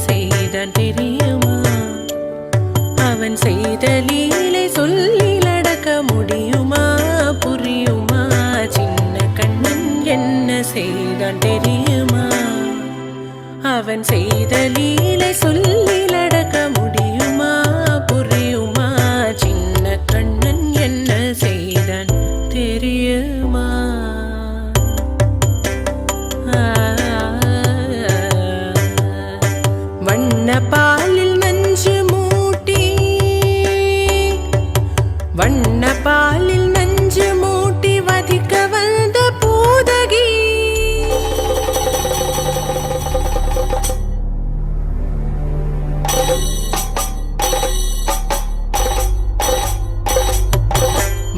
செய்தான் தெரியுமா? அவன் செய்த லீலை சொல்லில் அடக்க முடியுமா? புரியுமா? சின்ன கண்ணன் என்ன செய்தான் தெரியுமா? அவன் செய்த லீலை சொல்லில் அடக்க முடியுமா? புரியுமா? சின்ன கண்ணன் என்ன செய்தான் தெரியுமா? வண்ண பாலில் நஞ்சு மூட்டி, வண்ண பாலில் நஞ்சு மூட்டி வதிக்க வந்த பூதகி.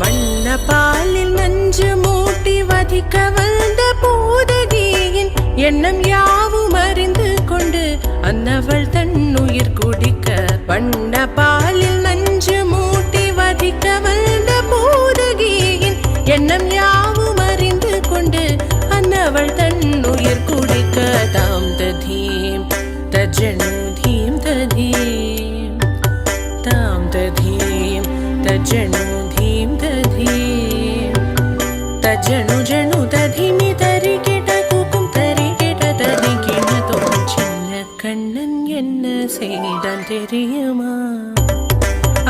வண்ண பாலில் நஞ்சு மூட்டி வதிக்க வந்த பூதகியின் எண்ணம் யாவும் அறிந்து கொண்டு அன்னவள் தன் உயிர் குடிக்க. வண்ண பாலில் நஞ்சு மூட்டி வதிக்க வந்த பூதகியின் எண்ணம் யாவும் அறிந்து கொண்டு அன்னவள் தன் உயிர் குடிக்க. தாம் ததீம் தஜ்ஜனு தீம் ததீம், தாம் ததீம் தஜ்ஜனு தீம் ததீம், தஜ்ஜனு ஜனு ததிமி தரிகிட கூக்கும் தரிகிட ததிகிட தோம். சின்ன கண்ணன் என்ன செய்தான் தெரியுமா?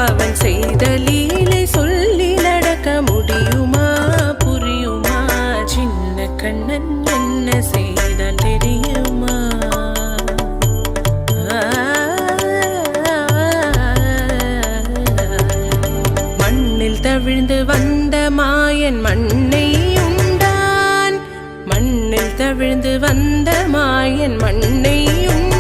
அவன் செய்த லீலை சொல்லில் அடக்க முடியுமா? புரியுமா? சின்ன கண்ணன் என்ன செய்தான் தெரியுமா? மண்ணில் தவிழ்ந்து வந்த மாயன் மண்ணை உண்டான், மண்ணில் தவிழ்ந்து வந்த மாயன் மண்ணை உண்டான்.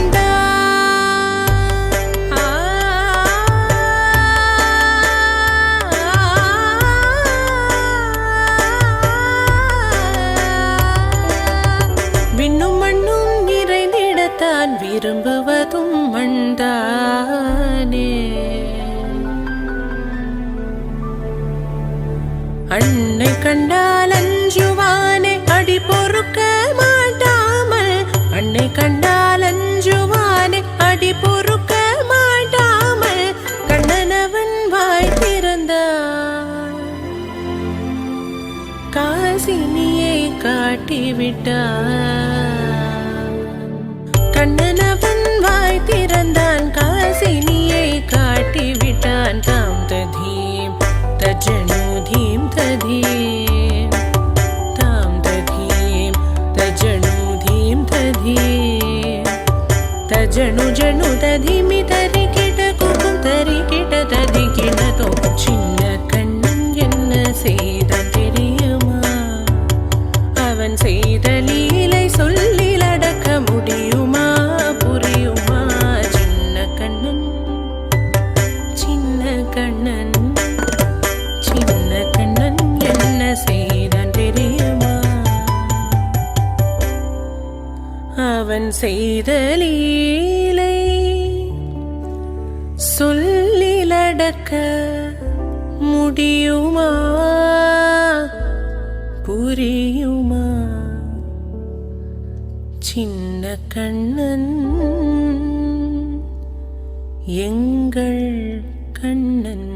விண்ணும் மண்ணும் நிறைந்திடத்தான் விரும்புவதும் மண்தானே. அன்னை கண்டால் அஞ்சுவானே அடி பொறுக்க மாட்டாமல், அன்னை கண்டால் அஞ்சுவானே அடி பொறுக்க மாட்டாமல் கண்ணனவன் வாய் திறந்தான். காசினியை காட்டிவிட்டான். கண்ணனவன் வாய் திறந்தான், காசினியை காட்டிவிட்டான். தாம் ததீம் தஜ்ஜனு தீம் ததீம், தாம் ததீம் தஜ்ஜனு தீம் ததீம், தஜ்ஜனு ஜனு ததிமி தரிகிட கூக்கும் தரிகிட ததிகிட தோம். சின்ன கண்ணன் என்ன செய்தான் தெரியுமா? அவன் செய்த லீலை சொல்லில் அடக்க முடியுமா? புரியுமா? சின்ன கண்ணன், சின்ன கண்ணன், சின்ன கண்ணன் என்ன செய்தான் தெரியுமா? அவன் செய்த லீலை சொல்லில் அடக்க முடியுமா? புரியுமா? சின்ன கண்ணன், எங்கள் கண்ணன்.